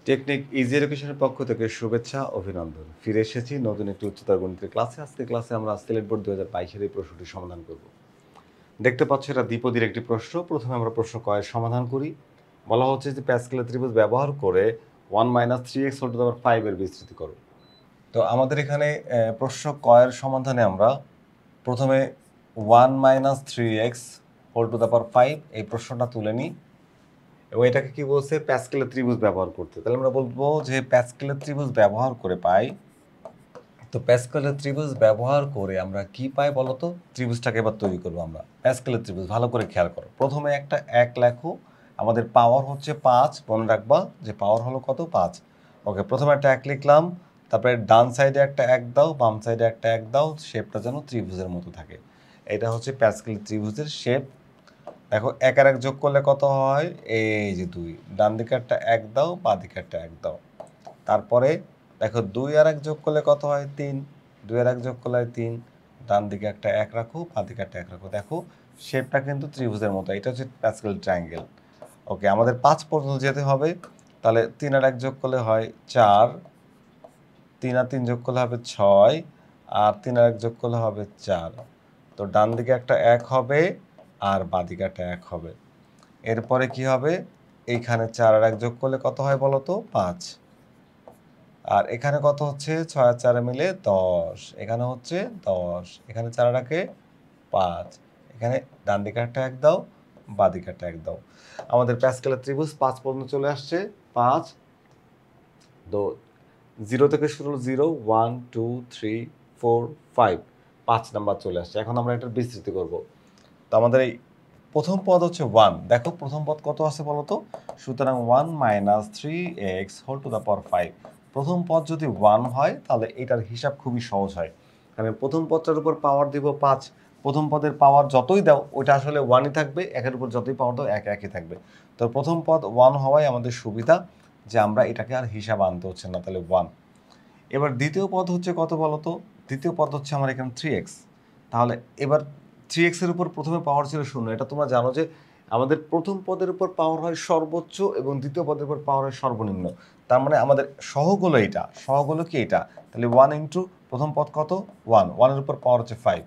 Technique easy এডুকেশনের পক্ষ থেকে শুভেচ্ছা অভিনন্দন। ফিরে এসেছি নতুন একটি উচ্চতর গণিতের ক্লাসে। আজকের ক্লাসে আমরা সিলেট বোর্ড ২০২২ এর এই প্রশ্নটি সমাধান করব। দেখতে পাচ্ছ এটা দ্বিপদীর একটি প্রশ্ন। প্রথমে আমরা প্রশ্ন ক এর সমাধান করি। বলা হচ্ছে যে প্যাসকেলের ত্রিভুজ ব্যবহার করে 1 - 3x হোল টু দি পাওয়ার 5 এর বিস্তৃতি করো। তো আমাদের এখানে প্রশ্ন ক এর সমাধানে আমরা প্রথমে 1 - 3x হোল টু দি পাওয়ার 5 এই প্রশ্নটা তুলে নিই এবং এটাকে কি বলছে প্যাসকেলের ত্রিভুজ ব্যবহার করতে। তাহলে আমরা বলবো যে প্যাসকেলের ত্রিভুজ ব্যবহার করে পাই। তো প্যাসকেলের ত্রিভুজ ব্যবহার করে আমরা কি পাই বলতো? ত্রিভুজটাকে এবার তৈরি করবো আমরা। প্যাসকেলের ত্রিভুজ ভালো করে খেয়াল করো। প্রথমে একটা 1 লেখো। আমাদের পাওয়ার হচ্ছে 5, মনে রাখবা যে পাওয়ার হলো কত? 5। ওকে, প্রথমে একটা 1 লিখলাম, তারপরে ডান সাইডে একটা 1 দাও, বাম সাইডে একটা 1 দাও, শেপটা যেন ত্রিভুজের মতো থাকে। এটা হচ্ছে প্যাসকেলের ত্রিভুজের শেপ। দেখো 1 আর 1 যোগ করলে কত হয়? এই যে 2। ডান দিকে একটা 1 দাও, বাঁ দিকে একটা 1 দাও। তারপরে দেখো 2 আর 1 যোগ করলে কত হয়? 3। 2 আর 1 যোগ করলে হয় 3। ডান দিকে একটা 1 রাখো, বাঁ দিকে একটা 1 রাখো। দেখো শেপটা কিন্তু ত্রিভুজের মতো। এটা হচ্ছে প্যাসকেল ট্রায়াঙ্গেল। ওকে, আমাদের 5 পর্যন্ত যেতে হবে। তাহলে 3 আর 1 যোগ করলে হয় 4। 3 আর 3 যোগ করলে হবে 6। আর 3 আর 1 যোগ করলে হবে 4। তো ডান দিকে একটা 1 হবে আর বাঁ দিকে একটা 1 হবে। এরপরে কি হবে? এইখানে 4 আর 1 যোগ করলে কত হয় বলো তো? 5। আর এখানে কত হচ্ছে? 6 আর 4 মিলে 10। এখানে হচ্ছে 10। এখানে 4 আর 1 5। এখানে ডান দিকে একটা 1 দাও, বাঁ দিকে একটা 1 দাও। আমাদের প্যাসকেলের ত্রিভুজ 5 পর্যন্ত চলে আসছে। 5 তো 0 থেকে শুরু হলো 0 1 2 3 4 5 5 নাম্বার চলে আসছে। এখন আমরা এটার বিস্তৃতি করব। তো আমাদের এই প্রথম পদ হচ্ছে 1। দেখো প্রথম পদ কত আছে বলো তো? সুতরাং 1 - 3x হোল টু দি পাওয়ার 5। প্রথম পদ যদি 1 হয় তাহলে এটার হিসাব খুবই সহজ হয়। কারণ প্রথম পদটার উপর পাওয়ার দিব 5। প্রথম পদের পাওয়ার যতই দাও ওটা আসলে 1ই থাকবে, একের উপর যতই পাওয়ার দাও একই থাকবে। তো প্রথম পদ 1 হওয়ায় আমাদের সুবিধা যে আমরা এটাকে আর হিসাব আনতে হচ্ছে না, তাহলে 1। এবার দ্বিতীয় পদ হচ্ছে কত বলো তো? দ্বিতীয় পদ হচ্ছে আমার এখানে 3x। তাহলে এবার 3x এর উপর প্রথমে পাওয়ার ছিল 0। এটা তোমরা জানো যে আমাদের প্রথম পদের উপর পাওয়ার হয় সর্বোচ্চ এবং দ্বিতীয় পদের উপর পাওয়ার হয় সর্বনিম্ন। তার মানে আমাদের সহগ হলো এটা। সহগ হলো কি এটা? তাহলে 1 ইন্টু প্রথম পদ কত? 1। 1 এর উপর পাওয়ার হচ্ছে 5।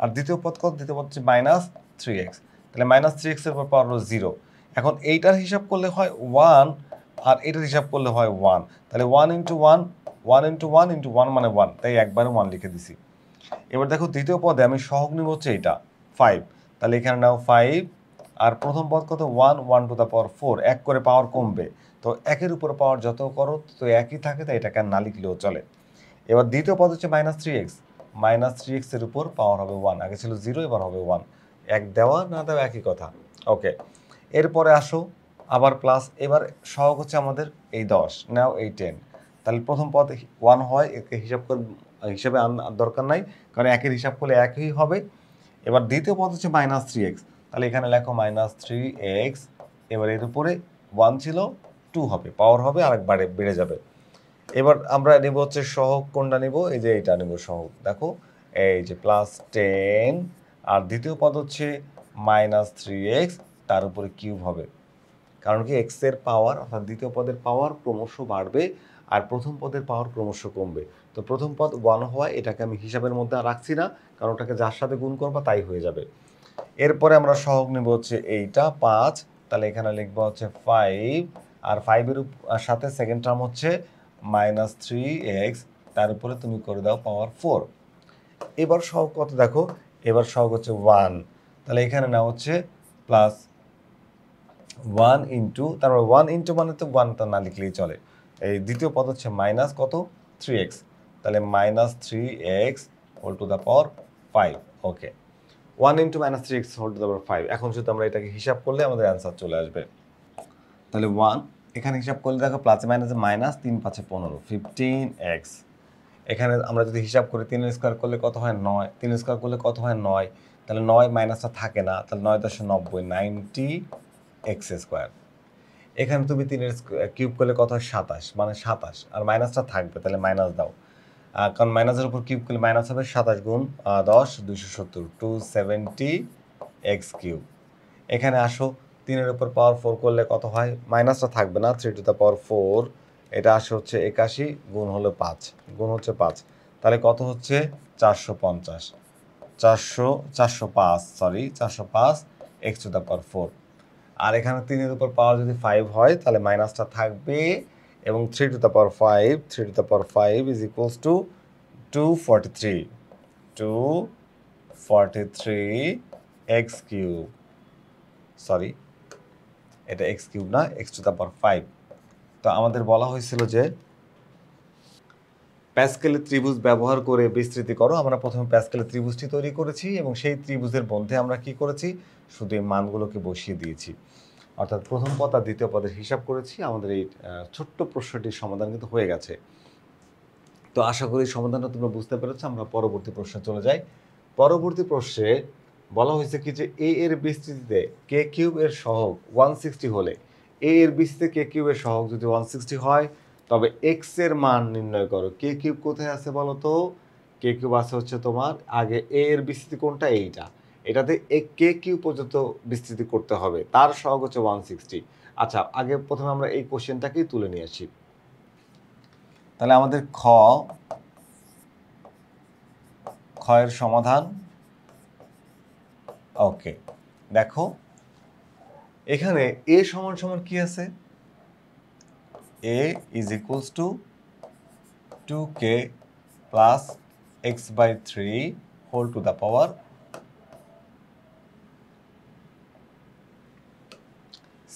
আর দ্বিতীয় পদ কত? দ্বিতীয় পদ হচ্ছে -3x। তাহলে -3x এর উপর পাওয়ার হলো 0। এখন এইটার হিসাব করলে হয় 1 আর এটার হিসাব করলে হয় 1। তাহলে 1 ইন্টু 1 1 ইন্টু 1 ইন্টু 1 মানে 1, তাই একবারে 1 লিখে দিছি। এবার দেখো দ্বিতীয় পদে আমি সহগ নিব হচ্ছে এটা 5। তাহলে এখানে নাও 5। আর প্রথম পদ কত? 1 1 টু দ্য পাওয়ার 4। এক করে পাওয়ার কমবে। তো একের উপর পাওয়ার যত করো তো একই থাকে, তাই এটাকে আর না লিখলেও চলে। এবার দ্বিতীয় পদ হচ্ছে -3x। -3x এর উপর পাওয়ার হবে 1। আগে ছিল 0, এবার হবে 1। এক দেওয়া না দেওয়া একই কথা। ওকে, এরপরে আসো আবার প্লাস। এবার সহগ হচ্ছে আমাদের এই 10, নাও এই 10। তাহলে প্রথম পদ 1 হয়, একে হিসাবে আনার দরকার নাই, কারণ একের হিসাব করলে একই হবে। এবার দ্বিতীয় পদ হচ্ছে -3x। তাহলে এখানে লেখো -3x। এবার এর উপরে 1 ছিল 2 হবে, পাওয়ার হবে আর একবারে বেড়ে যাবে। এবার আমরা নিব হচ্ছে সহগ। কোনটা নিব? এই যে এটা নিব সহগ। দেখো এই যে +10। আর দ্বিতীয় পদ হচ্ছে -3x, তার উপরে কিউব হবে। কারণ কি x এর পাওয়ার অর্থাৎ দ্বিতীয় পদের পাওয়ার ক্রমশ বাড়বে আর প্রথম পদের পাওয়ার ক্রমশ কমবে। তো প্রথম পদ 1 হওয়ায় এটাকে আমি হিসাবের মধ্যে আর রাখছি না, কারণ ওটাকে যার সাথে গুণ করবা তাই হয়ে যাবে। এরপরে আমরা সহগ নেব হচ্ছে এইটা 5। তাহলে এখানে লিখবো হচ্ছে 5। আর 5 এর সাথে সেকেন্ড টার্ম হচ্ছে -3x, তার উপরে তুমি করে দাও পাওয়ার 4। এবার সহগ কত দেখো? এবার সহগ হচ্ছে 1। তাহলে এখানে না হচ্ছে প্লাস 1 ইন্টু, তারপর 1 ইন্টু মানে তো 1টা না লিখলেই চলে। এই দ্বিতীয় পদ হচ্ছে মাইনাস কত? 3x। তাহলে -3x whole to the power 5। Okay, 1 into -3x whole to the power 5। এখন যদি আমরা এটাকে হিসাব করলে আমাদের অ্যান্সার চলে আসবে। তাহলে 1 এখানে হিসাব করলে দেখো প্লাসে মাইনাসে মাইনাস, 3 5 15 15x। এখানে আমরা যদি হিসাব করি 3 স্কোয়ার করলে কত হয়? 9। 3 স্কোয়ার করলে কত হয়? 9। তাহলে 9 মাইনাসটা থাকে না, তাহলে 9 × 90 90x স্কোয়ার। এখানে তুমি 3 এর কিউব করলে কত হয়? 27, মানে 27। আর মাইনাসটা থাকবে, তাহলে মাইনাস দাও। কারণ মাইনাসের উপর কিউব করলে মাইনাস হবে। 27 গুণ 10 270 270x কিউব। এখানে আসো 3 এর উপর পাওয়ার 4 করলে কত হয়? মাইনাসটা থাকবে না, 3 টু দ্য পাওয়ার 4 এটা আসে হচ্ছে 81 গুণ হলো 5 গুণ হচ্ছে 5, তাহলে কত হচ্ছে 450, 405 সরি 405 এক্স টু দ্য পাওয়ার 4। আর এখানে 3 এর উপর পাওয়ার যদি 5 হয় তাহলে মাইনাসটা থাকবে, এবং 3 two the power 5, 3 two the power 5 is equals two 243, 243 x cube, sorry এটা এক্স কিউব না, এক্স টু দ্য পাওয়ার 5। তো আমাদের বলা হয়েছিল যে প্যাসকেলের ত্রিভুজ ব্যবহার করে বিস্তৃতি করো। আমরা প্রথমে প্যাসকেলের ত্রিভুজটি তৈরি করেছি এবং সেই ত্রিভুজের মধ্যে আমরা কি করেছি, শুধু এই মানগুলোকে বসিয়ে দিয়েছি, অর্থাৎ প্রথম পদ আর দ্বিতীয় পদের হিসাব করেছি। আমাদের এই ছোট্ট প্রশ্নটির সমাধান কিন্তু হয়ে গেছে। তো আশা করি সমাধানটা তোমরা বুঝতে পেরেছো। আমরা পরবর্তী প্রশ্নে চলে যাই। পরবর্তী প্রশ্নে বলা হয়েছে কি যে এ এর বিস্তৃতিতে কে কিউব এর সহগ 160 হলে, এ এর বিস্তৃতিতে কে কিউব এর সহগ যদি 160 হয় তবে এক্স এর মান নির্ণয় করো। কে কিউব কোথায় আছে বলো তো? কে কিউব আছে হচ্ছে তোমার আগে এ এর বিস্তৃতি কোনটা, এইটা, এটাতে কে কিউব পর্যন্ত বিস্তৃতি করতে হবে, তার সহগ হচ্ছে 160। আচ্ছা, আগে প্রথমে আমরা এই কোশ্চেনটাকেই তুলে নিয়ে আসি। তাহলে আমাদের খ এর সমাধান। ওকে, দেখো এখানে এ সমান সমান কি আছে, a is equals to 2k plus x by 3 whole to the power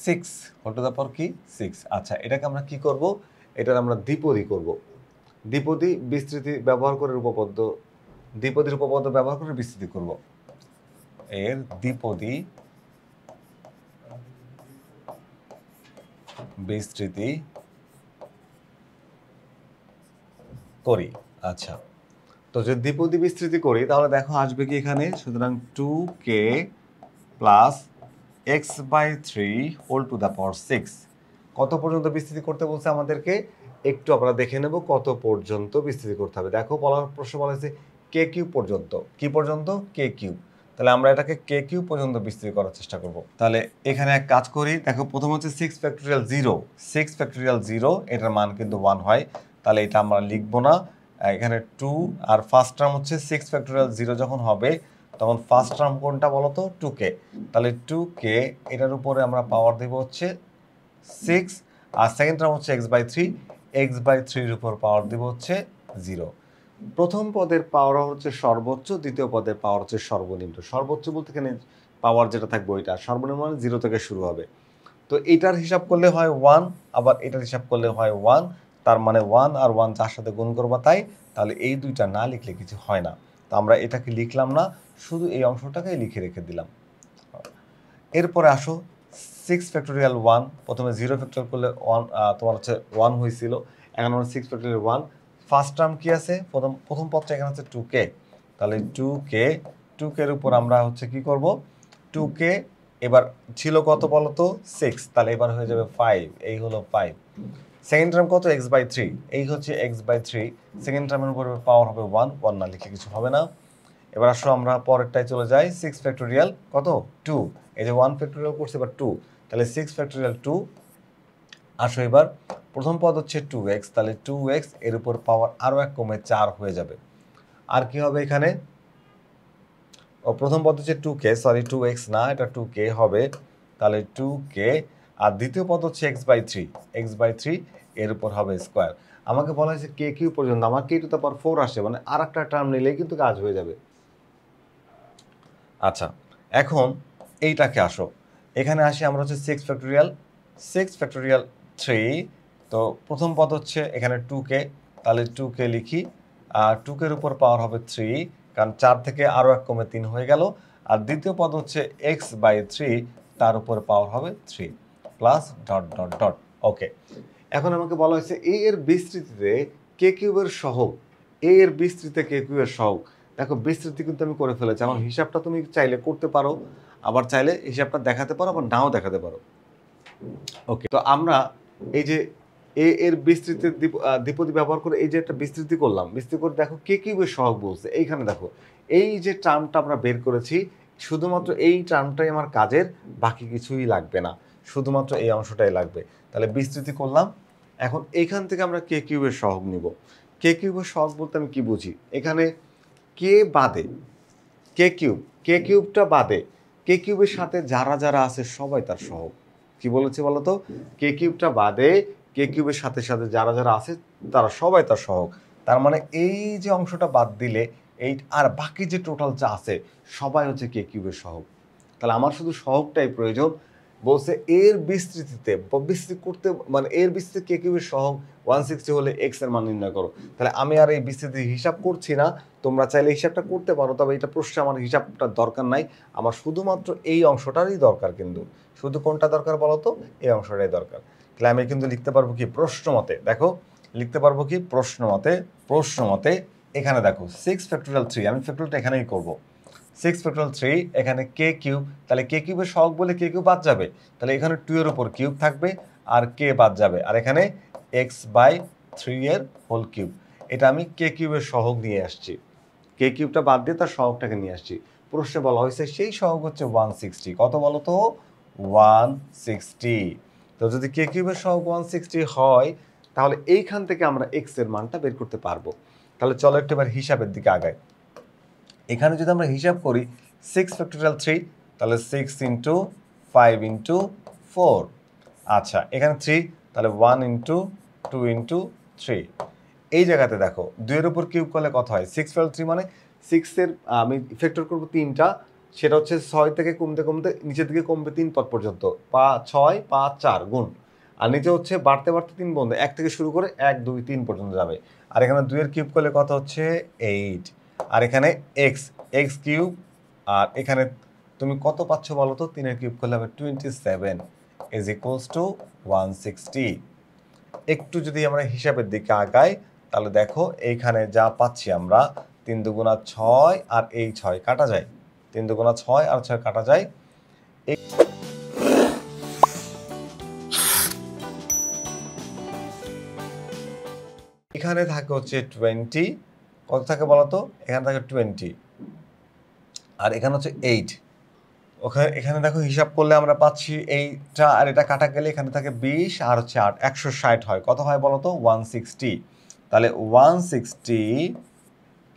6 whole to the power কি 6। আচ্ছা, এটাকে আমরা কি করব, এটার আমরা দ্বিপদী করব। দ্বিপদী বিস্তৃতি ব্যবহার করে উপপাদ্য, দ্বিপদীর উপপাদ্য ব্যবহার করে বিস্তৃতি করব। এর দ্বিপদী বিস্তৃতি করি। আচ্ছা, তো যদি দ্বিপদী বিস্তৃতি করি তাহলে দেখো আসবে কি এখানে, সুতরাং 2k plus x by 3 whole to the power 6। কত পর্যন্ত বিস্তৃতি করতে বলছে আমাদেরকে, একটু আমরা দেখে নেব কত পর্যন্ত বিস্তৃতি করতে হবে। দেখো প্রশ্ন বলা হয়েছে কে কিউব পর্যন্ত, কি পর্যন্ত, কে কিউব। তাহলে আমরা এটাকে কে কিউব পর্যন্ত বিস্তৃতি করার চেষ্টা করব। তাহলে এখানে এক কাজ করি, দেখো প্রথম হচ্ছে 6 ফ্যাক্টোরিয়াল 0, 6 ফ্যাক্টোরিয়াল 0 এটার মান কিন্তু 1 হয়, তাহলে এটা আমরা লিখবো না। এখানে 2 আর ফার্স্ট টার্ম হচ্ছে 6 ফ্যাক্টোরিয়াল 0 যখন হবে তখন ফার্স্ট টার্ম কোনটা বলো তো, 2k। তাহলে 2k এটার উপরে আমরা পাওয়ার দেব হচ্ছে 6, আর সেকেন্ড টার্ম হচ্ছে এক্স বাই 3, এক্স বাই 3 এর উপর পাওয়ার দেব হচ্ছে 0। প্রথম পদের পাওয়ার হচ্ছে সর্বোচ্চ, দ্বিতীয় পদের পাওয়ার হচ্ছে সর্বনিম্ন। সর্বোচ্চ বলতে এখানে পাওয়ার যেটা থাকবে ওইটা, সর্বনিম্ন মানে 0 থেকে শুরু হবে। তো এটার হিসাব করলে হয় 1, আবার এটার হিসাব করলে হয় 1, তার মানে 1 আর 1 যার সাথে গুণ করবা তাই। তাহলে এই দুইটা না লিখলে কিছু হয় না, তো আমরা এটাকে লিখলাম না, শুধু এই অংশটাকেই লিখে রেখে দিলাম। এরপরে আসো 6 ফ্যাক্টোরিয়াল 1, প্রথমে 0 ফ্যাক্টোরিয়াল করলে 1 তোমার হচ্ছে 1 হয়েছিল, এখন আমরা 6 ফ্যাক্টোরিয়াল 1। ফার্স্ট টার্ম কি আছে, প্রথম পদটা এখানে হচ্ছে 2k, তাহলে 2k এর উপর আমরা হচ্ছে কি করব, 2k এবার ছিল কত বলো তো 6, তাহলে এবার হয়ে যাবে 5, এই হলো 5। সেকেন্ড টার্ম কত, x বাই 3, এই হচ্ছে x বাই 3, সেকেন্ড টার্মের উপর পাওয়ার হবে 1, 1 না লিখে কিছু হবে না। এবার আসো আমরা পরেরটায় চলে যাই, 6 ফ্যাক্টোরিয়াল কত 2, এই যে 1 ফ্যাক্টোরিয়াল করছে এবার 2, তাহলে 6 ফ্যাক্টোরিয়াল 2। আসো এবার প্রথম পদ হচ্ছে 2x, তাহলে 2x এর উপর পাওয়ার আরও এক কমে 4 হয়ে যাবে। আর কি হবে এখানে, ও প্রথম পদ হচ্ছে 2k, সরি 2x না, এটা 2k হবে, তাহলে 2k, আর দ্বিতীয় পদ হচ্ছে x বাই 3, x বাই 3 এর উপর হবে স্কোয়ার। আমাকে বলা হয়েছে কে কিউ পর্যন্ত, আমার কে টু দ্য পাওয়ার 4 আসে, মানে আর একটা টার্ম নিলেই কিন্তু কাজ হয়ে যাবে। আচ্ছা, এখন এইটাকে আসো, এখানে আসি আমরা হচ্ছে 6 ফ্যাক্টোরিয়াল, 6 ফ্যাক্টোরিয়াল 3, তো প্রথম পদ হচ্ছে এখানে 2k, তাহলে 2k লিখি, আর 2k এর উপর পাওয়ার হবে 3, কারণ 4 থেকে আরও এক কমে 3 হয়ে গেল, আর দ্বিতীয় পদ হচ্ছে x বাই 3, তার উপর পাওয়ার হবে 3 প্লাস ডট ডট ডট। ওকে, এখন আমাকে বলা হয়েছে এ এর বিস্তৃতিতে কে কিউবের সহগ, এ এর বিস্তৃতিতে কে কিউবের সহগ। দেখো বিস্তৃতি কিন্তু আমি করে ফেলেছি, আমার হিসাবটা তুমি চাইলে করতে পারো, আবার চাইলে হিসাবটা দেখাতে পারো, আবার নাও দেখাতে পারো। ওকে, তো আমরা এই যে এ এর বিস্তৃতি দ্বিপদী ব্যবহার করে এই যে একটা বিস্তৃতি করলাম, বিস্তৃতি করে দেখো কে কিউবের সহগ বলছে, এইখানে দেখো এই যে টার্মটা আমরা বের করেছি, শুধুমাত্র এই টার্মটাই আমার কাজের, বাকি কিছুই লাগবে না, শুধুমাত্র এই অংশটাই লাগবে। তাহলে বিস্তৃতি করলাম, এখন এইখান থেকে আমরা কে কিউবের সহগ নিব। কে কিউবের সহগ বলতে আমি কি বুঝি, এখানে কে বাদে কে কিউবটা বাদে কে কিউবের সাথে যারা যারা আছে সবাই তার সহগ। কি বলেছে বলতো, কে কিউবটা বাদে কে কিউবের সাথে সাথে যারা যারা আছে তারা সবাই তার সহগ। তার মানে এই যে অংশটা বাদ দিলে এই আর বাকি যে টোটাল যা আছে সবাই হচ্ছে কে কিউবের সহগ। তাহলে আমার শুধু সহগটাই প্রয়োজন। বলছে এর বিস্তৃতিতে বিস্তৃতি করতে মানে এর বিস্তৃতি কে কিউবের সহগ 160 হলে এক্স এর মান নির্ণয় করো। তাহলে আমি আর এই বিস্তৃতি হিসাব করছি না, তোমরা চাইলে হিসাবটা করতে পারো, তবে এটা প্রশ্নে আমার হিসাবটা দরকার নাই। আমার শুধুমাত্র এই অংশটারই দরকার, কিন্তু শুধু কোনটা দরকার বলো তো, এই অংশটাই দরকার। তাহলে আমি কিন্তু লিখতে পারবো কি প্রশ্ন মতে, দেখো লিখতে পারবো কি প্রশ্ন মতে এখানে দেখো 6 ফ্যাক্টোরিয়াল 3, আমি ফ্যাক্টোরিয়ালটা এখানেই করবো। 6 ফ্যাক্টোরিয়াল 3 এখানে কে কিউব, তাহলে কে কিউবের সহগ বলে কে কিউব বাদ যাবে, তাহলে এখানে 2 এর উপর কিউব থাকবে আর কে বাদ যাবে, আর এখানে x/3 এর হোল কিউব। এটা আমি কে কিউবের সহগ নিয়ে আসছি, কে কিউবটা বাদ দিয়ে তার সহগটাকে নিয়ে আসছি। প্রশ্নে বলা হয়েছে সেই সহগ হচ্ছে 160। কত বলো তো, 160। তো যদি কে কিউবের সহগ 160 হয় তাহলে এইখান থেকে আমরা এক্স এর মানটা বের করতে পারবো। তাহলে চলো একটু এবার হিসাবের দিকে আগাই। এখানে যদি আমরা হিসাব করি 6 ফ্যাক্টোরিয়াল 3, তাহলে 6 ইন্টু 5 ইন্টু 4। আচ্ছা এখানে 3, তাহলে 1 ইন্টু 2 ইন্টু 3। এই জায়গাতে দেখো 2 এর উপর কিউব করলে কত হয়, 6/3 মানে 6 এর আমি ফ্যাক্টর করবো 3টা, সেটা হচ্ছে 6 থেকে কমতে কমতে নিচের দিকে কমবে 3 পদ পর্যন্ত, 6 5 4 গুণ, আর নিচে হচ্ছে বাড়তে বাড়তে 3 বন্ধ 1 থেকে শুরু করে 1 2 3 পর্যন্ত যাবে। আর এখানে 2 এর কিউব করলে কত হচ্ছে 8, আর এখানে এক্স কিউব, আর এখানে তুমি কত পাচ্ছ বলো তো, 3 এর কিউব করলে হবে 27 ইজ ইকুয়ালস টু 160। একটু যদি আমরা হিসাবের দিকে আগাই তাহলে দেখো এইখানে যা পাচ্ছি আমরা 3 দুগুণা 6 আর এই 6 কাটা যায়, 3 দুগুণা 6 আর 6 কাটা যায়। এখানে থাকে হচ্ছে 20, কত থাকে বলতো, এখানে থাকে 20 আর এখানে হচ্ছে 8। ওখানে এখানে দেখো হিসাব করলে আমরা পাচ্ছি এইটা আর এটা কাটা গেলে এখানে থাকে 20 আর হচ্ছে 8, 160 হয়। কত হয় বলতো, 160। তাহলে 160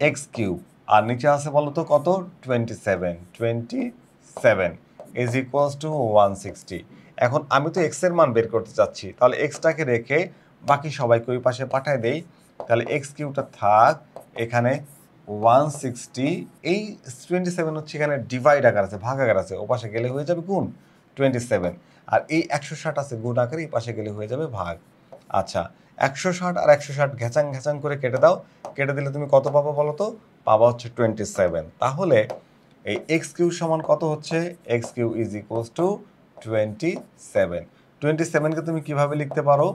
এক্স কিউব আর নিচে আছে বলতো কত, 27 ইজ ইকুয়ালস টু 160। এখন আমি তো এক্স এর মান বের করতে চাচ্ছি, তাহলে এক্সটাকে রেখে বাকি সবাইকে ওই পাশে পাঠায় দেই। তাহলে এক্স কিউবটা থাক এখানে 160, এই 27 হচ্ছে এখানে ডিভাইড আকার আছে, ভাগ আকার আছে, ও পাশে গেলে হয়ে যাবে গুণ 27, আর এই 160 আছে গুণ আকারে, এই পাশে গেলে হয়ে যাবে ভাগ। আচ্ছা 160 আর 160 ঘেচাং ঘেচাং করে কেটে দাও, কেটে দিলে তুমি কত পাবো বলো তো, পাবা হচ্ছে 27। তাহলে এই এক্স কিউ সমান কত হচ্ছে, x cube is equals to 27। 27কে তুমি কিভাবে লিখতে পারো,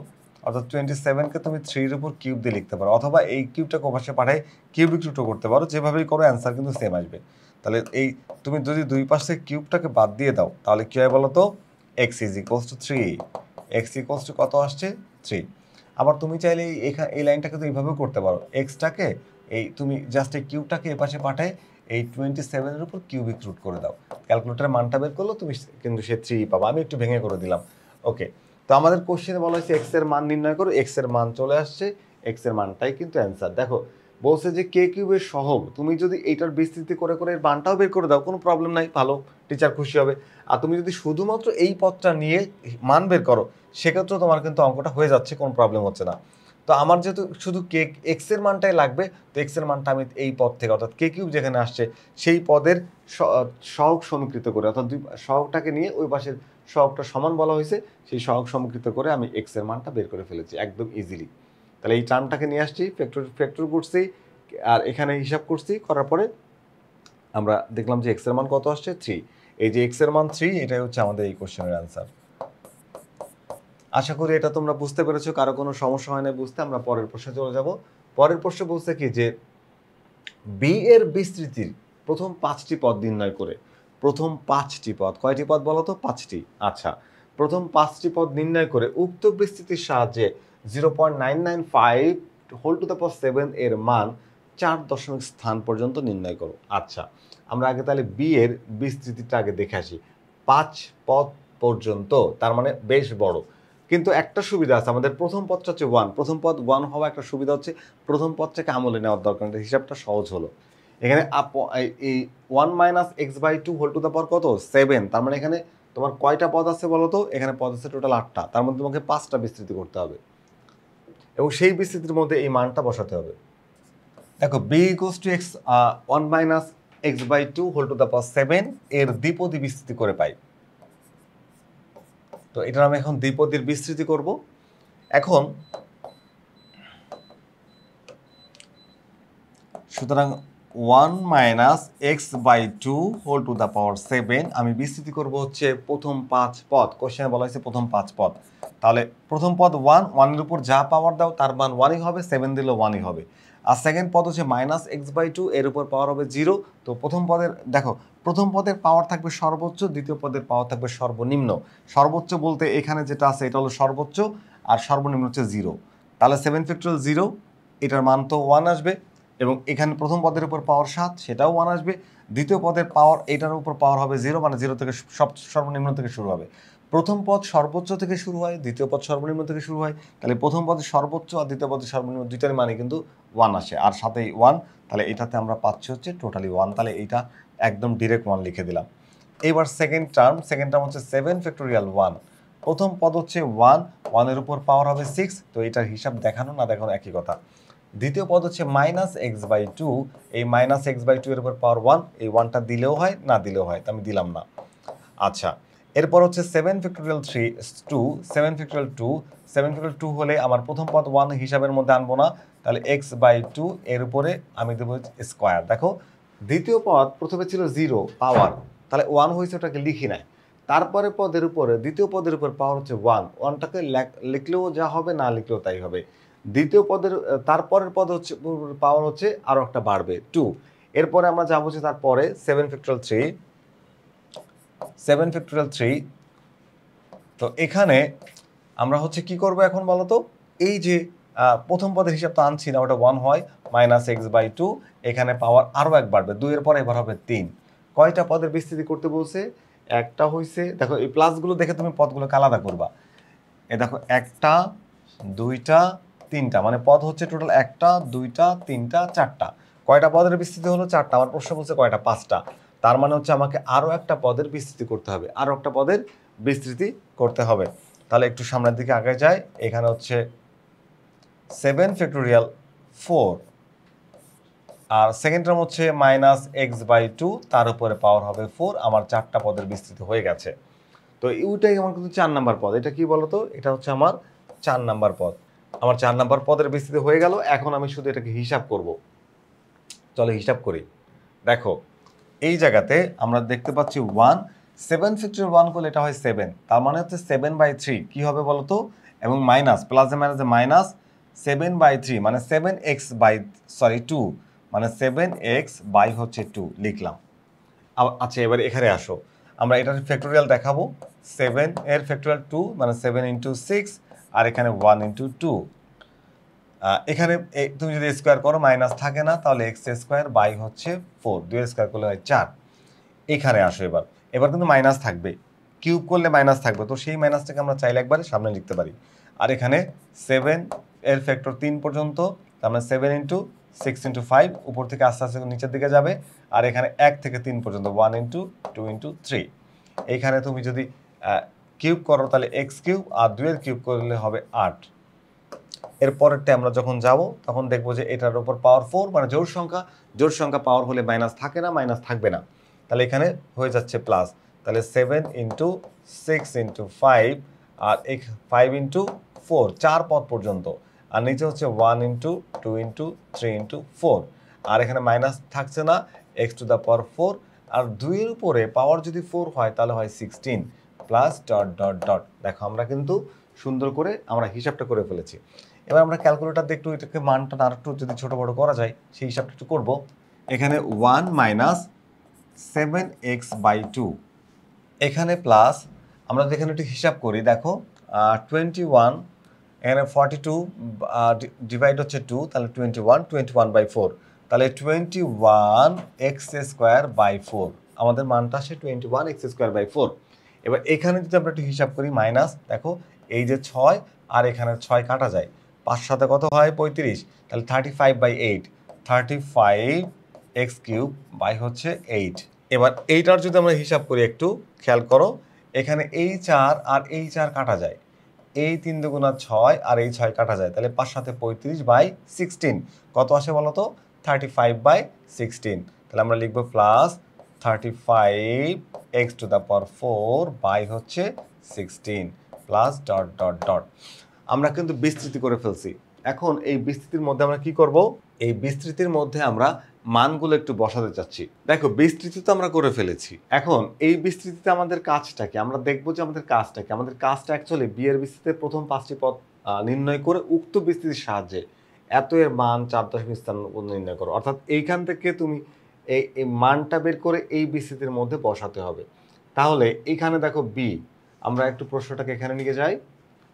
অর্থাৎ 27কে তুমি 3 এর উপর কিউব দিয়ে লিখতে পারো, অথবা এই কিউবটাকে ওপাশে পাঠায় কিউবিক রুটও করতে পারো, যেভাবেই করো অ্যান্সার কিন্তু সেম আসবে। তাহলে এই তুমি যদি দুই পাশে কিউবটাকে বাদ দিয়ে দাও তাহলে কি হয় বলো তো, x is equals two 3, x equals to কত আসছে 3। আবার তুমি চাইলে এই লাইনটাকে তো এইভাবেও করতে পারো, এক্সটাকে এই তুমি জাস্ট এই কিউবটাকে এ পাশে পাঠায় এই 27 এর উপর কিউবিক রুট করে দাও, ক্যালকুলেটারের মানটা বের করলো তুমি কিন্তু সে 3 পাবা। আমি একটু ভেঙে করে দিলাম। ওকে, তো আমাদের কোশ্চেনে বলা হয়েছে এক্স এর মান নির্ণয় করো, এক্স এর মান চলে আসছে, এক্স এর মানটাই কিন্তু অ্যান্সার। দেখো বলছে যে কে কিউবের সহগ, তুমি যদি এইটার বিস্তৃতি করে করে এর মানটাও বের করে দাও কোনো প্রবলেম নাই, ভালো, টিচার খুশি হবে। আর তুমি যদি শুধুমাত্র এই পদটা নিয়ে মান বের করো সেক্ষেত্রে তোমার কিন্তু অঙ্কটা হয়ে যাচ্ছে, কোনো প্রবলেম হচ্ছে না। তো আমার যেহেতু শুধু কে এক্স এর মানটাই লাগবে, তো এক্স এর মানটা আমি এই পদ থেকে অর্থাৎ কে কিউব যেখানে আসছে সেই পদের সহগ সমীকৃত করে, অর্থাৎ দুই সহগটাকে নিয়ে ওই পাশের সহগটা সমান বলা হয়েছে, সেই সহগ সমীকৃত করে আমি এক্স এর মানটা বের করে ফেলেছি একদম ইজিলি। তাহলে এই টার্মটাকে নিয়ে আসছি, ফ্যাক্টর করছি আর এখানে হিসাব করছি, করার পরে আমরা দেখলাম যে এক্স এর মান কত আসছে 3। এই যে এক্স এর মান 3, এটাই হচ্ছে আমাদের এই কোশ্চেনের অ্যান্সার। আশা করি এটা তোমরা বুঝতে পেরেছো, কারো কোনো সমস্যা হয় না বুঝতে। আমরা পরের প্রশ্নে চলে যাব। পরের প্রশ্নে বলছে কি যে বি এর বিস্তৃতির প্রথম 5টি পদ নির্ণয় করে, প্রথম 5টি পদ, কয়টি পদ বলো তো, 5টি। আচ্ছা, প্রথম 5টি পদ নির্ণয় করে উক্ত বিস্তৃতির সাহায্যে 0.995 হোল টু দ্য পাওয়ার 7 এর মান 4 দশমিক স্থান পর্যন্ত নির্ণয় করো। আচ্ছা, আমরা আগে তাহলে বি এর বিস্তৃতিটা আগে দেখে আসি। 5 পদ পর্যন্ত, তার মানে বেশ বড়। কিন্তু একটা সুবিধা আছে, আমাদের প্রথম পদটা হচ্ছে 1, প্রথম পদ 1 হওয়া একটা সুবিধা হচ্ছে প্রথম পদটাকে আমলে নেওয়ার দরকার নেই, হিসাবটা সহজ হলো। এখানে এই 1 minus x by two whole to the power কত 7, তার মানে এখানে তোমার কয়টা পদ আছে বলো তো? এখানে পদ আছে টোটাল 8টা, তার মধ্যে তোমাকে 5টা বিস্তৃতি করতে হবে এবং সেই বিস্তৃতির মধ্যে এই মানটা বসাতে হবে। দেখো b equals to x 1 minus x by two whole to the power 7 এর দ্বিপদী বিস্তৃতি করে পাই। তো এটার আমি এখন দ্বিপদীর বিস্তৃতি করব। এখন সুতরাং 1 minus x by two whole to the power 7 আমি বিস্তৃতি করব হচ্ছে প্রথম 5 পদ, কোশ্চেনে বলা হয়েছে প্রথম 5 পদ। তাহলে প্রথম পদ 1, 1 এর উপর যা পাওয়ার দাও তার মান 1ই হবে, 7 দিলেও 1ই হবে। আর সেকেন্ড পদ হচ্ছে মাইনাস এক্স বাই টু, এর উপর পাওয়ার হবে 0। তো প্রথম পদের দেখো প্রথম পদের পাওয়ার থাকবে সর্বোচ্চ, দ্বিতীয় পদের পাওয়ার থাকবে সর্বনিম্ন। সর্বোচ্চ বলতে এখানে যেটা আছে এটা হলো সর্বোচ্চ, আর সর্বনিম্ন হচ্ছে 0। তাহলে 7 ফ্যাক্টরিয়াল 0, এটার মান তো 1 আসবে, এবং এখানে প্রথম পদের উপর পাওয়ার 7, সেটাও 1 আসবে। দ্বিতীয় পদের পাওয়ার এটার উপর পাওয়ার হবে 0, মানে 0 থেকে সর্বনিম্ন থেকে শুরু হবে। প্রথম পদ সর্বোচ্চ থেকে শুরু হয়, দ্বিতীয় পদ সর্বনিম্ন থেকে শুরু হয়, তাহলে প্রথম পদের সর্বোচ্চ আর দ্বিতীয় পদের সর্বনিম্ন দুইটার মানে কিন্তু 1 আসে, আর সাথেই 1, তাহলে এটাতে আমরা পাচ্ছি হচ্ছে টোটালি 1, তাহলে এইটা একদম ডিরেক্ট 1 লিখে দিলাম। এবার সেকেন্ড টার্ম হচ্ছে 7 ফ্যাক্টোরিয়াল 1। প্রথম পদ হচ্ছে 1, 1 এর উপর পাওয়ার হবে 6, তো এটার হিসাব দেখানো না দেখানো একই কথা। দ্বিতীয় পদ হচ্ছে মাইনাস এক্স বাই টু, এই মাইনাস এক্স বাই টু এর উপর পাওয়ার 1, এই 1টা দিলেও হয় না দিলেও হয়, তো আমি দিলাম না। আচ্ছা, এরপর হচ্ছে 7 ফ্যাক্টোরিয়াল 2, 7 ফ্যাক্টোরিয়াল 2, 7 ফ্যাক্টোরিয়াল 2 হলে আমার প্রথম পদ 1 হিসাবের মধ্যে আনবো না, তাহলে এক্স বাই টু এর উপরে আমি দেবো স্কোয়ার। দেখো দ্বিতীয় পদ প্রথমে ছিল 0 পাওয়ার, তাহলে 1 হয়েছে, ওটাকে লিখি নাই। তারপরে পদের উপরে দ্বিতীয় পদের উপর পাওয়ার হচ্ছে 1, 1টাকে লিখলেও যা হবে, না লিখলেও তাই হবে। দ্বিতীয় পদের তারপরের পদ হচ্ছে পাওয়ার হচ্ছে আরও একটা বাড়বে 2। এরপরে আমরা যাবো হচ্ছে তারপরে 7 ফ্যাক্টোরিয়াল 3, 7 ফ্যাক্টোরিয়াল 3। তো এখানে আমরা হচ্ছে কি করব এখন বলো তো? এই যে প্রথম পদের হিসাব তো আনছি না, ওটা 1 হয়, মাইনাস এক্স বাই টু, এখানে পাওয়ার আরও এক বাড়বে, 2 এর পরে এবার হবে 3। কয়টা পদের বিস্তৃতি করতে বলছে? একটা হয়েছে, দেখো এই প্লাসগুলো দেখে তুমি পদগুলোকে আলাদা করবা। এ দেখো 1টা 2টা 3টা, মানে পদ হচ্ছে টোটাল 1টা 2টা 3টা 4টা। কয়টা পদের বিস্তৃতি হলো? 4টা। আমার প্রশ্ন বলছে কয়টা? 5টা। তার মানে হচ্ছে আমাকে আরও একটা পদের বিস্তৃতি করতে হবে, আরও একটা পদের বিস্তৃতি করতে হবে। তাহলে একটু সামনের দিকে আগে যাই। এখানে হচ্ছে 7 ফ্যাক্টোরিয়াল 4, আর সেকেন্ড টার্ম হচ্ছে মাইনাস এক্স বাই টু, তার উপরে পাওয়ার হবে 4। আমার 4টা পদের বিস্তৃতি হয়ে গেছে। তো ওইটাই আমার কিন্তু 4 নাম্বার পদ। এটা কি বলতো? এটা হচ্ছে আমার 4 নাম্বার পদ। আমার 4 নাম্বার পদের বিস্তৃতি হয়ে গেল। এখন আমি শুধু এটাকে হিসাব করব। চলো হিসাব করি। দেখো এই জায়গাতে আমরা দেখতে পাচ্ছি 1, 7 ফ্যাক্টোরিয়াল 1 করলে এটা হয় 7, তার মানে হচ্ছে 7/3 কি হবে বলতো? এবং মাইনাস প্লাসে মাইনাসে মাইনাস 7/3, মানে 2, মানে 7x বাই হচ্ছে 2 লিখলাম। আচ্ছা, এবারে এখানে আসো, আমরা এটার ফ্যাক্টোরিয়াল দেখাবো। 7 এর ফ্যাক্টোরিয়াল 2, মানে 7 × 6, আর এখানে 1 × 2। এখানে তুমি যদি স্কোয়ার করো মাইনাস থাকে না, তাহলে এক্স স্কোয়ার বাই হচ্ছে 4, 2 স্কোয়ার করলে হয় 4। এখানে আসো, এবার কিন্তু মাইনাস থাকবে, কিউব করলে মাইনাস থাকবে, তো সেই মাইনাসটাকে আমরা চাইলে একবারে সামনে লিখতে পারি। আর এখানে 7 এর ফ্যাক্টর 3 পর্যন্ত, তার মানে 7 × 6 × 5, উপর থেকে আস্তে আস্তে নিচের দিকে যাবে। আর এখানে 1 থেকে 3 পর্যন্ত 1 × 2 × 3। এইখানে তুমি যদি কিউব করো তাহলে এক্স কিউব, আর 2 এর কিউব করলে হবে 8। এর পরেরটা আমরা যখন যাব তখন দেখবো যে এটার উপর পাওয়ার 4, মানে জোড় সংখ্যা পাওয়ার হলে মাইনাস থাকে না, মাইনাস থাকবে না, তাহলে এখানে হয়ে যাচ্ছে প্লাস। তাহলে 7 × 6 × 5, আর 5 × 4, 4 পদ পর্যন্ত। আর নিচে হচ্ছে 1 × 2 × 3 × 4, আর এখানে মাইনাস থাকছে না, x⁴। আর 2 এর উপরে পাওয়ার যদি 4 হয় তাহলে হয় 16 প্লাস ডট ডট ডট। দেখো আমরা কিন্তু সুন্দর করে আমরা হিসাবটা করে ফেলেছি। এবার আমরা ক্যালকুলেটর দিয়ে একটু এটাকে মানটা আর একটু যদি ছোট বড় করা যায় সেই হিসাবটা একটু করবো। এখানে 1 মাইনাস 7x/2, এখানে প্লাস, আমরা যদি এখানে একটু হিসাব করি, দেখো 21, এখানে 42 ডিভাইড হচ্ছে 2, তাহলে 21/4, তাহলে 21x²/4, আমাদের মানটা আসে 21x²/4। এবার এখানে যদি আমরা একটু হিসাব করি মাইনাস, দেখো এই যে 6 আর এখানে 6 কাটা যায়, 5 সাথে কত হয় 35, তাহলে 35/8, 35x³ বাই হচ্ছে 8। এবার এইটার যদি আমরা হিসাব করি একটু খেয়াল করো, এখানে এই 4 আর এই 4 কাটা যায়, এই 3 দুগুণা 6 আর এই 6 কাটা যায়, তাহলে 5 সাথে 35/16 কত আসে বলো তো 35/16। তাহলে আমরা লিখবো প্লাস 35x⁴ বাই হচ্ছে 16 প্লাস ডট ডট ডট। আমরা কিন্তু বিস্তৃতি করে ফেলছি। এখন এই বিস্তৃতির মধ্যে আমরা কি করব, এই বিস্তৃতির মধ্যে আমরা মানগুলো একটু বসাতে চাচ্ছি। দেখো বিস্তৃতি তো আমরা করে ফেলেছি, এখন এই বিস্তৃতিতে আমাদের কাজটা কি, আমরা দেখবো যে আমাদের কাজটা কি। আমাদের কাজটা অ্যাকচুয়ালি বি এর বিস্তৃতিতে প্রথম 5টি পদ নির্ণয় করে উক্ত বিস্তৃতির সাহায্যে এত এর মান 4 স্থান নির্ণয় করো। অর্থাৎ এইখান থেকে তুমি এই মানটা বের করে এই বিস্তৃতির মধ্যে বসাতে হবে। তাহলে এখানে দেখো বি, আমরা একটু প্রশ্নটাকে এখানে নিয়ে যাই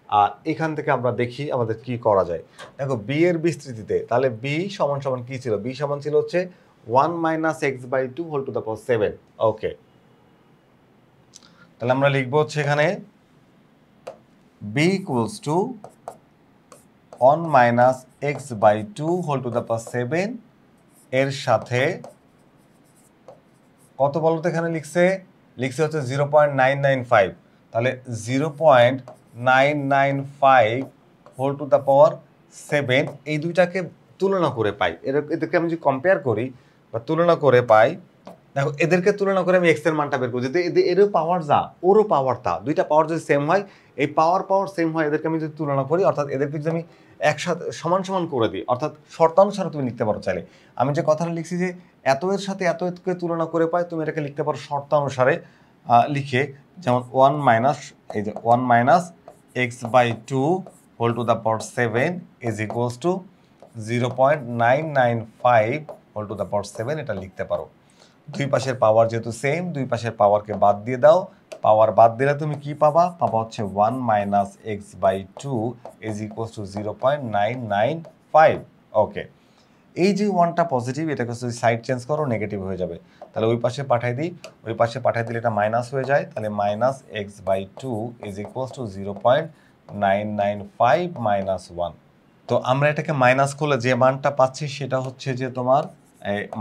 আর এখান থেকে আমরা দেখি আমাদের কি করা যায়। দেখো বি এর বিস্তৃতিতে তাহলে বি সমান সমান কি ছিল, বি সমান ছিল হচ্ছে 1 - x/2 ওকে, তাহলে আমরা লিখবো হচ্ছে এখানে b = 1 - x/2 এর সাথে কত বলতো এখানে লিখছে হচ্ছে 0.995, তাহলে 0.995 এই দুইটাকে তুলনা করে পাই। এদেরকে আমি যদি কম্পেয়ার করি বা তুলনা করে পাই, দেখো এদেরকে তুলনা করে আমি এক্স এর মানটা বের করি, যদি এরও পাওয়ার যা ওরও পাওয়ার তা, দুইটা পাওয়ার যদি সেম হয়, এই পাওয়ার সেম হয়, এদেরকে আমি যদি তুলনা করি, অর্থাৎ এদেরকে যদি আমি একসাথে সমান সমান করে দিই, অর্থাৎ শর্তানুসারে তুমি লিখতে পারো চাইলে। আমি যে কথাটা লিখছি যে এত এর সাথে এত এতকে তুলনা করে পাই, তুমি এটাকে লিখতে পারো শর্তানুসারে লিখে, যেমন 1 - এই যে 1 - x/2 ইজ ইকুয়ালস টু 0.995 এটা লিখতে পারো। দুই পাশের পাওয়ার যেহেতু সেম, দুই পাশের পাওয়ারকে বাদ দিয়ে দাও, পাওয়ার বাদ দিলে তুমি কি পাবা, হচ্ছে 1 - x/2 ইজ ইকুয়ালস টু 0.995। ওকে, এই যে 1টা পজিটিভ, এটাকে যদি সাইড চেঞ্জ করো নেগেটিভ হয়ে যাবে, তাহলে ওই পাশে পাঠাই দিই, ওই পাশে পাঠাই দিলে এটা মাইনাস হয়ে যায়, তাহলে -x/2 ইজ ইকুয়ালস টু 0.995 - 1। তো আমরা এটাকে মাইনাস করলে যে মানটা পাচ্ছি সেটা হচ্ছে যে তোমার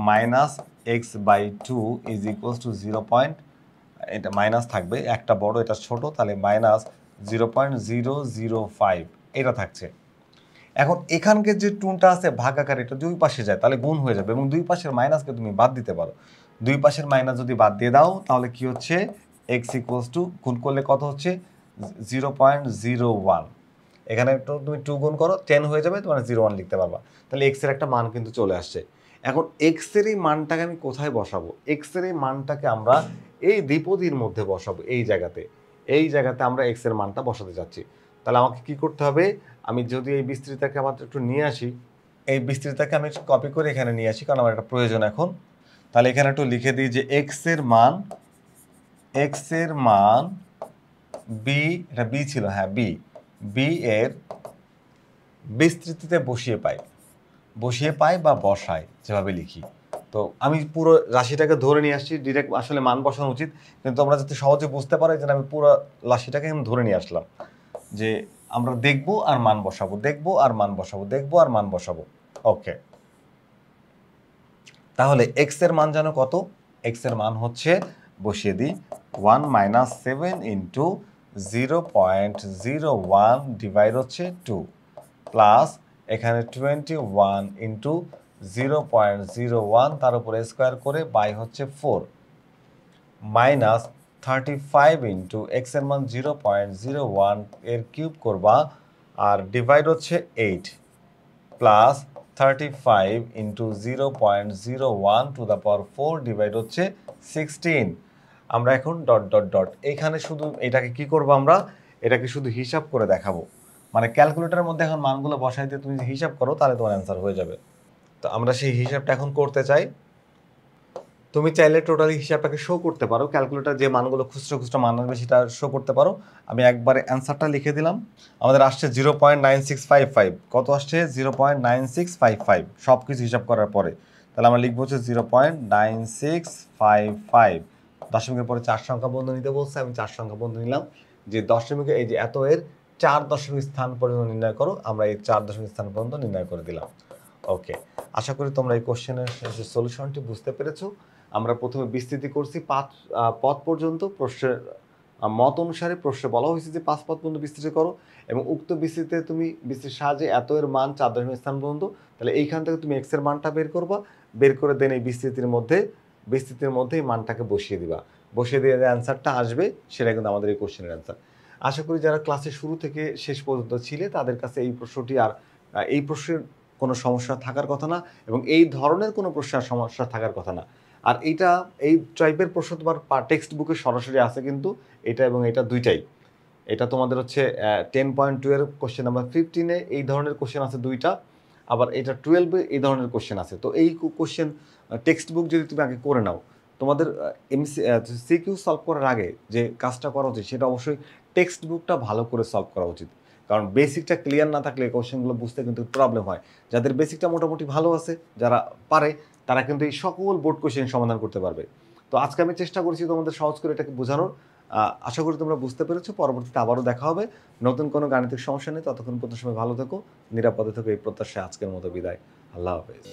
-x/2 ইজ ইকুয়ালস টু 0. এটা মাইনাস থাকবে, একটা বড় এটা ছোট, তাহলে -0.005 এটা থাকছে। এখন এখানকে যে টুনটা আছে ভাগাকার, এটা দুই পাশে যায় তাহলে গুণ হয়ে যাবে, এবং দুই পাশের মাইনাসকে তুমি বাদ দিতে পারো। দুই পাশের মাইনাস যদি বাদ দিয়ে দাও তাহলে কি হচ্ছে, x ইকুয়ালস টু গুণ করলে কত হচ্ছে 0.01, এখানে একটু তুমি 2 গুণ করো 10 হয়ে যাবে, তোমার 0.1 লিখতে পারবা। তাহলে x এর একটা মান কিন্তু চলে আসছে। এখন x এর এই মানটাকে আমি কোথায় বসাবো, x এর এই মানটাকে আমরা এই দ্বিপদীর মধ্যে বসাবো, এই জায়গাতে আমরা x এর মানটা বসাতে যাচ্ছি। তাহলে আমাকে কি করতে হবে, আমি যদি এই বিস্তৃতিটাকে আবার একটু নিয়ে আসি, এই বিস্তৃতিটাকে আমি কপি করে এখানে নিয়ে আসি, কারণ আমার এটা প্রয়োজন এখন। তাহলে এখানে একটু লিখে দিই যে x এর মান b, এটা b ছিল, হ্যাঁ b এর বিস্তৃতিতে বসিয়ে পাই বা বসাই, যেভাবে লিখি। তো আমি পুরো রাশিটাকে ধরে নিয়ে আসছি, ডিরেক্ট আসলে মান বসানো উচিত, কিন্তু তোমরা যাতে সহজে বুঝতে পারো যে আমি পুরো রাশিটাকে ধরে নিয়ে আসলাম, যে আমরা দেখবো আর মান বসাবো, দেখবো আর মান বসাবো, দেখবো আর মান বসাবো। ওকে, তাহলে x এর মান জানো কত, x এর মান হচ্ছে বসিয়ে দিই 1 - 7 ইন্টু 0.01 ডিভাইড হচ্ছে 2 প্লাস এখানে 21 ইন্টু 0.01 তার উপরে স্কোয়ার করে বাই হচ্ছে 4 মাইনাস 35 ইন্টু এক্স এর মান 0.01 এর কিউব করবা আর ডিভাইড হচ্ছে 8 plus 35 into 0.01 two the power 4 divide হচ্ছে 16। আমরা এখন ডট ডট ডট এখানে শুধু এটাকে কি করবো, আমরা এটাকে শুধু হিসাব করে দেখাবো, মানে ক্যালকুলেটরের মধ্যে এখন মানগুলো বসাই দিয়ে তুমি যদি হিসাব করো তাহলে তোমার অ্যান্সার হয়ে যাবে। তো আমরা সেই হিসাবটা এখন করতে চাই। তুমি চাইলে টোটালি হিসাবটাকে শো করতে পারো, ক্যালকুলেটর যে মানগুলো খুচরো মান আসবে সেটা শো করতে পারো। আমি একবারে অ্যান্সারটা লিখে দিলাম, আমাদের আসছে 0.9655, কত আসছে 0.9655 সব কিছু হিসাব করার পরে। তাহলে আমরা লিখবো হচ্ছে 0.9655, দশমিকের পরে 4 সংখ্যা বন্ধ নিতে বলছে, আমি 4 সংখ্যা বন্ধ নিলাম, যে দশমিকে এই যে এত এর 4 দশমিক স্থান পর্যন্ত নির্ণয় করো। আমরা এই 4 দশমিক স্থান পর্যন্ত নির্ণয় করে দিলাম। ওকে, আশা করি তোমরা এই কোশ্চেনের সলিউশনটি বুঝতে পেরেছো। আমরা প্রথমে বিস্তৃতি করছি 5 পদ পর্যন্ত। প্রশ্নের মত অনুসারে প্রশ্নে বলা হয়েছে যে 5 পদ পর্যন্ত বিস্তৃতি করো এবং উক্ত বিস্তৃতিতে তুমি বিস্তৃতির সাহায্যে এত এর মান 4 দশমিক স্থান পর্যন্ত, তাহলে এইখান থেকে তুমি এক্স এর মানটা বের করবা, বের করে দেন এই বিস্তৃতির মধ্যে এই মানটাকে বসিয়ে দিবা, বসিয়ে দিয়ে যে অ্যান্সারটা আসবে সেটা কিন্তু আমাদের এই কোশ্চেনের অ্যান্সার। আশা করি যারা ক্লাসের শুরু থেকে শেষ পর্যন্ত ছিলে তাদের কাছে এই প্রশ্নটি আর এই প্রশ্নের কোনো সমস্যা থাকার কথা না এবং এই ধরনের কোনো প্রশ্নের সমস্যা থাকার কথা না। আর এইটা এই টাইপের প্রশ্ন তোমার টেক্সট বুকে সরাসরি আছে কিন্তু এটা এবং এটা দুইটাই। এটা তোমাদের হচ্ছে 10.12 কোশ্চেন নাম্বার 15-এ এই ধরনের কোশ্চেন আছে দুইটা, আবার এটা 12-এ এই ধরনের কোশ্চেন আছে। তো এই কোশ্চেন টেক্সট বুক যদি তুমি আগে করে নাও, তোমাদের সিকিউ সলভ করার আগে যে কাজটা করা উচিত সেটা অবশ্যই টেক্সট বুকটা ভালো করে সলভ করা উচিত। কারণ বেসিকটা ক্লিয়ার না থাকলে কোশ্চেনগুলো বুঝতে কিন্তু প্রবলেম হয়। যাদের বেসিকটা মোটামুটি ভালো আছে, যারা পারে, তারা কিন্তু এই সকল বোর্ড কোশ্চেন সমাধান করতে পারবে। তো আজকে আমি চেষ্টা করছি তোমাদের সহজ করে এটাকে বোঝানোর। আশা করি তোমরা বুঝতে পেরেছো। পরবর্তীতে আবারও দেখা হবে নতুন কোনো গাণিতিক সমস্যা নেই। ততক্ষণ পর্যন্ত সবাই ভালো থেকো, নিরাপদে থেকো, এই প্রত্যাশায় আজকের মতো বিদায়। আল্লাহ হাফেজ।